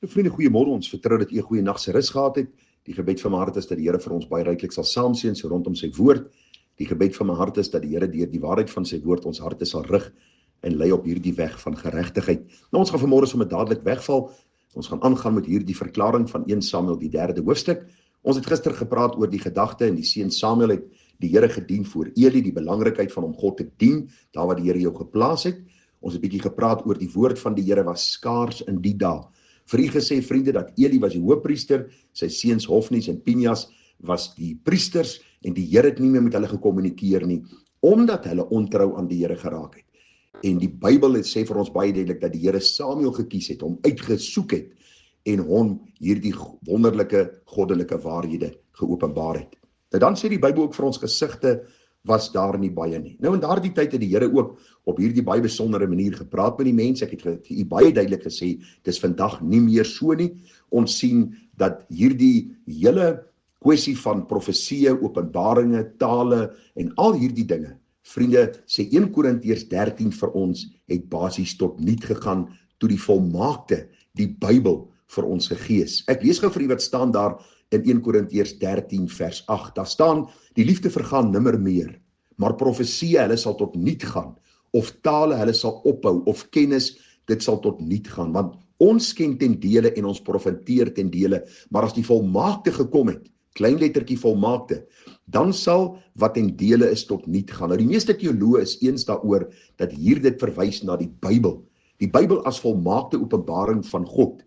Vriende, goeiemôre. Ons vertrou dat u 'n goeie nag se rus gehad het. Die gebed van my hart is dat die Here vir ons baie ryklik sal saamseën so rondom sy woord. Die gebed van my hart is dat die Here deur die waarheid van sy woord ons harte sal rig en lei op hierdie weg van geregtigheid. Nou, ons gaan vanmôre sommer dadelik wegval. Ons gaan aangaan met hierdie verklaring van 1 Samuel die 3de hoofstuk. Ons het gister gepraat oor die gedagte en die seun Samuel het die Here gedien voor Eli, die belangrikheid van om God te dien, daar waar die Here jou geplaas het. Ons het 'n bietjie gepraat oor die woord van die Here was skaars in die dae. Vir u gesê, vriende, dat Eli was die hoofpriester, sy seuns Hofni en Pinjas was die priesters en die Here het nie meer met hulle gekommunikeer nie, omdat hulle ontrou aan die Here geraak het. En die Bybel sê vir ons baie duidelik dat die Here Samuel gekies het, hom uitgesoek het en hom hierdie wonderlike goddelike waarhede geopenbaar het. Nou dan sê die Bybel ook vir ons gesigte was daar nie baie nie. Nou in daardie tyd het die Here ook op hierdie baie besondere manier gepraat met die mense. Ek het vir u baie duidelik gesê, dis vandag nie meer so nie. Ons sien dat hierdie hele kwessie van profesieë, openbaringe, tale en al hierdie dinge, vriende, sê 1 Korintiërs 13 vir ons, het basies tot niet gegaan toe die volmaakte, die Bybel vir ons gegee is. Ek lees gou vir u wat staan daar in 1 Korintiërs 13 vers 8. Daar staan, die liefde vergaan nimmer meer, maar profesieë, hulle sal tot niet gaan, of tale, hulle sal ophou, of kennis, dit sal tot niet gaan, want ons ken ten dele en ons profeteer ten dele, maar as die volmaakte gekom het, klein lettertjie volmaakte, dan sal wat ten dele is tot niet gaan. Nou die meeste teoloë is eens daaroor dat hier dit verwys na die Bybel. Die Bybel as volmaakte openbaring van God.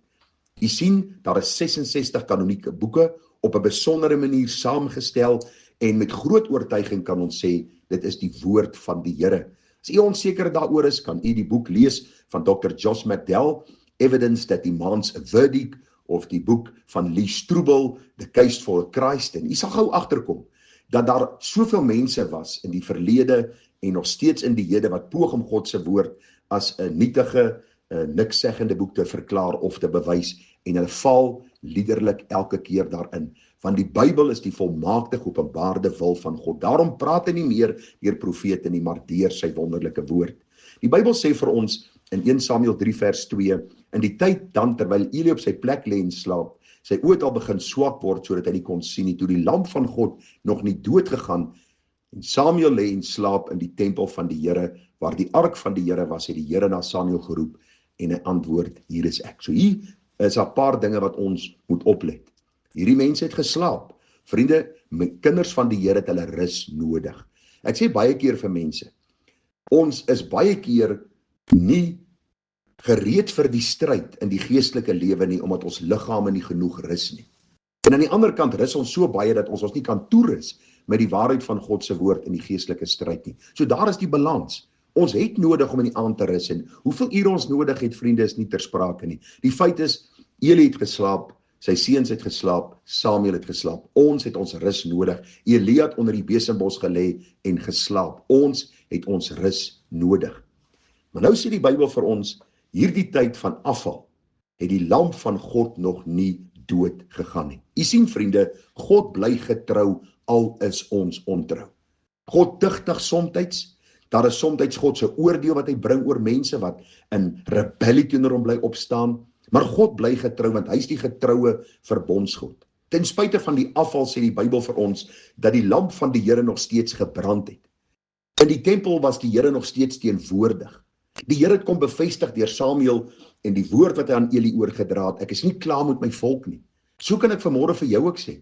U sien, daar is 66 kanonieke boeke op 'n besondere manier saamgestel en met groot oortuiging kan ons sê, dit is die woord van die Here. As u onseker daaroor is, kan u die boek lees van Dr. Josh McDowell, Evidence that Demands a Verdict, of die boek van Lee Strobel, The Case for Christ, en u sal gou agterkom, dat daar soveel mense was in die verlede en nog steeds in die hede wat poog om God se woord as 'n nietige, nikszeggende boek te verklaar of te bewys, en hulle val liderlik elke keer daarin, want die Bybel is die volmaakte geopenbaarde wil van God. Daarom praat hy nie meer deur profete nie, maar deur sy wonderlike woord. Die Bybel sê vir ons in 1 Samuel 3 vers 2, in die tyd dan terwyl Eli op sy plek lê en slaap, sy oë het al begin swak word sodat hy nie kon sien nie, toe die lamp van God nog nie dood gegaan, en Samuel lê en slaap in die tempel van die Here, waar die ark van die Here was, het die Here na Samuel geroep, en hy antwoord, hier is ek. So hier is 'n paar dinge wat ons moet oplet. Hierdie mense het geslaap. Vriende, kinders van die Here het hulle rus nodig. Ek sê baie keer vir mense, ons is baie keer nie gereed vir die stryd in die geestelike lewe nie, omdat ons liggame nie genoeg rus nie. En aan die ander kant rus ons so baie dat ons nie kan toerus met die waarheid van God se woord in die geestelike stryd nie. So daar is die balans. Ons het nodig om in die aand te rus, en hoeveel ure ons nodig het, vriende, is nie ter sprake nie. Die feit is, Eli het geslaap, sy seuns het geslaap, Samuel het geslaap. Ons het ons rus nodig. Elia het onder die besembos gelê en geslaap. Ons het ons rus nodig. Maar nou sê die Bybel vir ons, hierdie tyd van afval, het die lamp van God nog nie dood gegaan nie. U sien, vriende, God bly getrou, al is ons ontrou. God tugtig somtyds, daar is somtyds God se oordeel wat hy bring oor mense wat in rebellie teenoor hom bly opstaan, maar God bly getrou, want hy is die getroue verbondsgod. Ten spyte van die afval sê die Bybel vir ons, dat die lamp van die Here nog steeds gebrand het. In die tempel was die Here nog steeds teenwoordig. Die Here het kom bevestig deur Samuel en die woord wat hy aan Eli oorgedra het, ek is nie klaar met my volk nie. So kan ek vanmôre vir jou ook sê,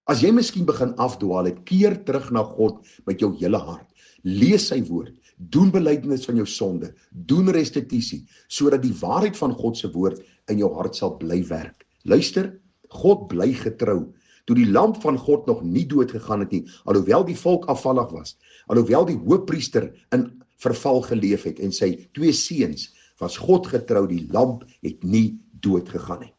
as jy miskien begin afdwaal het, keer terug na God met jou hele hart. Lees sy woord, doen belydenis van jou sonde, doen restituisie, sodat die waarheid van God se woord in jou hart sal bly werk. Luister, God bly getrou. Toe die lamp van God nog nie dood gegaan het nie, alhoewel die volk afvallig was, alhoewel die hoofpriester in verval geleef het en sy 2 seuns, was God getrou, die lamp het nie dood gegaan nie.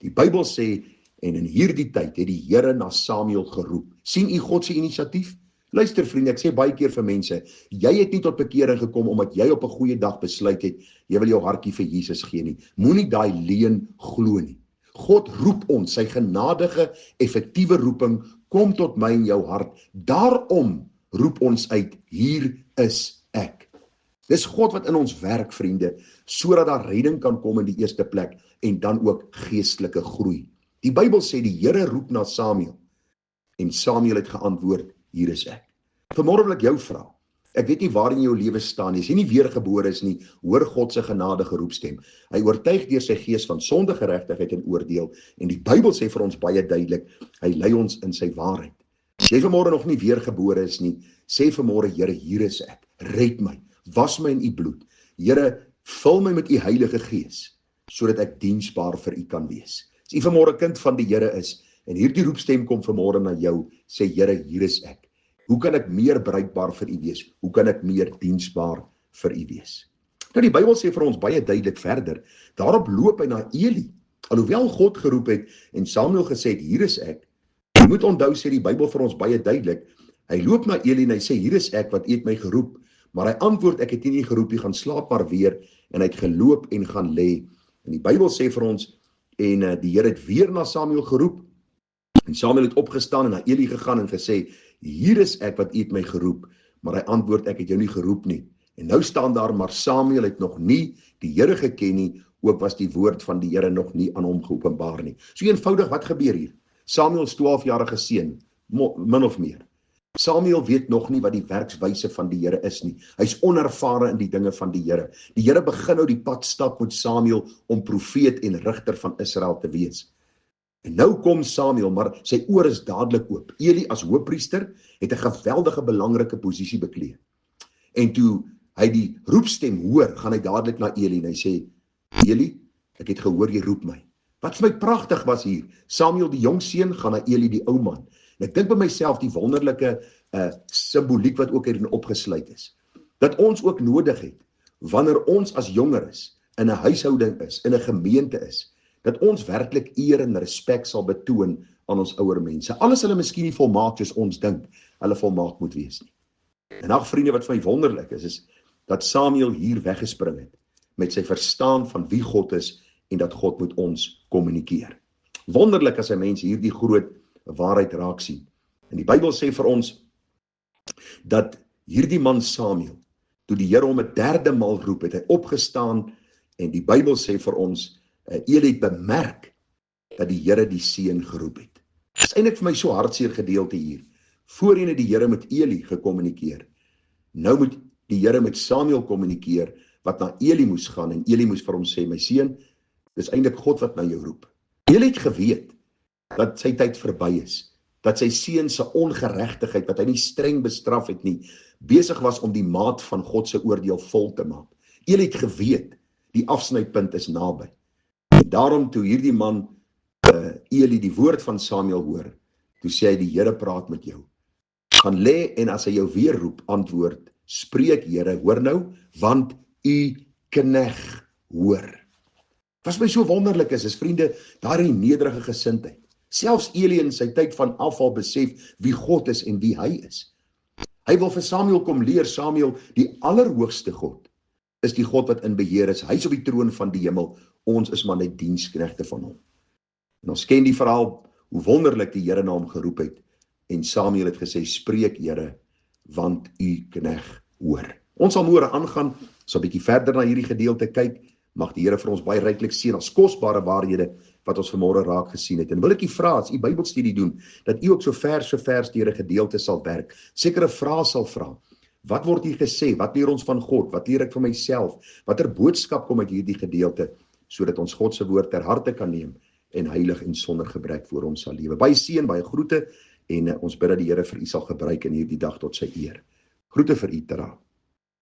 Die Bybel sê, en in hierdie tyd het die Here na Samuel geroep. Sien u God se inisiatief? Luister vriende, ek sê baie keer vir mense, jy het nie tot bekering gekom omdat jy op 'n goeie dag besluit het, jy wil jou hartjie vir Jesus gee nie. Moenie daai leuen glo nie. God roep ons, sy genadige, effektiewe roeping, kom tot my in jou hart. Daarom roep ons uit, hier is ek. Dis God wat in ons werk, vriende, sodat daar redding kan kom in die eerste plek en dan ook geestelike groei. Die Bybel sê die Here roep na Samuel en Samuel het geantwoord, hier is ek. Vanmôre wil ek jou vra, ek weet nie waar in jou lewe staan nie, as jy nie weergebore is nie, hoor God se genadige roepstem. Hy oortuig deur sy gees van sonde, geregtigheid en oordeel en die Bybel sê vir ons baie duidelik, hy lei ons in sy waarheid. As jy vanmôre nog nie weergebore is nie, sê vanmôre, Here, hier is ek, red my, was my in u bloed. Here, vul my met u Heilige Gees, sodat ek diensbaar vir u kan wees. As u vanmôre kind van die Here is, en hierdie roepstem kom vanmôre na jou, sê Here, hier is ek. Hoe kan ek meer bruikbaar vir u wees? Hoe kan ek meer diensbaar vir u wees? Nou die Bybel sê vir ons baie duidelik verder, daarop loop hy na Eli. Alhoewel God geroep het en Samuel gesê het, hier is ek. Jy moet onthou, sê die Bybel vir ons baie duidelik, hy loop na Eli en hy sê, hier is ek wat u het my geroep. Maar hy antwoord, ek het nie geroep, jy gaan slaap maar weer, en hy het geloop en gaan lê. En die Bybel sê vir ons, en die Here het weer na Samuel geroep, en Samuel het opgestaan en na Eli gegaan en gesê, hier is ek wat u het my geroep, maar hy antwoord, ek het jou nie geroep nie. En nou staan daar, maar Samuel het nog nie die Here geken nie, ook was die woord van die Here nog nie aan hom geopenbaar nie. So eenvoudig, wat gebeur hier? Samuel is 12-jarige seun, min of meer. Samuel weet nog nie wat die werkswyse van die Here is nie. Hy's onervare in die dinge van die Here. Die Here begin nou die pad stap met Samuel om profeet en rigter van Israel te wees. En nou kom Samuel, maar sy oor is dadelik oop. Eli as hoofpriester het 'n geweldige belangrike posisie beklee. En toe hy die roepstem hoor, gaan hy dadelik na Eli en hy sê, Eli, ek het gehoor jy roep my. Wat vir my pragtig was hier, Samuel die jong seun gaan na Eli die ou man. En ek dink by myself die wonderlike simboliek wat ook hierin opgesluit is. Dat ons ook nodig het, wanneer ons as jonger is, in 'n huishouding is, in 'n gemeente is, dat ons werklik eer en respek sal betoon aan ons ouer mense. Alles hulle miskien nie volmaak soos ons dink, hulle volmaak moet wees nie. En ag vriende, wat vir my wonderlik is dat Samuel hier weggespring het, met sy verstaan van wie God is, en dat God met ons kommunikeer. Wonderlik as 'n mens hierdie groot waarheid raak sien. En die Bybel sê vir ons, dat hierdie man Samuel, toe die Here hom 'n derde maal roep, het hy opgestaan, en die Bybel sê vir ons, Eli het bemerk, dat die Here die seun geroep het. Dit is eintlik vir my so hartseer gedeelte hier. Voorheen het die Here met Eli gekommunikeer. Nou moet die Here met Samuel kommunikeer, wat na Eli moes gaan, en Eli moes vir hom sê, my seun, dis eintlik God wat na jou roep. Eli het geweet, dat sy tyd verby is, dat sy seun se ongeregtigheid, wat hy nie streng bestraf het nie, besig was om die maat van God se oordeel vol te maak. Eli het geweet, die afsnypunt is naby. En daarom toe hierdie man, Eli die woord van Samuel hoor, toe sê hy, die Here praat met jou. Gaan lê en as hy jou weer roep, antwoord, spreek Here, hoor nou, want u knegg hoor. Wat my so wonderlik is vriende, daar in nederige gesindheid. Selfs Eli in sy tyd van afval besef wie God is en wie hy is. Hy wil vir Samuel kom leer, Samuel, die allerhoogste God, is die God wat in beheer is. Hy is op die troon van die hemel, ons is maar net diensknegte van hom. En ons ken die verhaal, hoe wonderlik die Here na hom geroep het, en Samuel het gesê, spreek Here, want u knegg hoor. Ons sal môre aangaan, so 'n bietjie verder na hierdie gedeelte kyk, mag die Here vir ons baie ryklik seën as kosbare waarhede wat ons vanmôre raak gesien het. En wil ek u vra, as u Bybelstudie doen, dat u ook so vers deur 'n gedeelte sal werk, sekere vrae sal vra. Wat word hier gesê? Wat leer ons van God? Wat leer ek van myself? Watter boodskap kom uit hierdie gedeelte, sodat ons God se woord ter harte kan neem en heilig en sonder gebrek voor ons sal lewe. Baie seën, baie groete, en ons bid dat die Here vir u sal gebruik in hierdie dag tot sy eer. Groete vir u, Tara.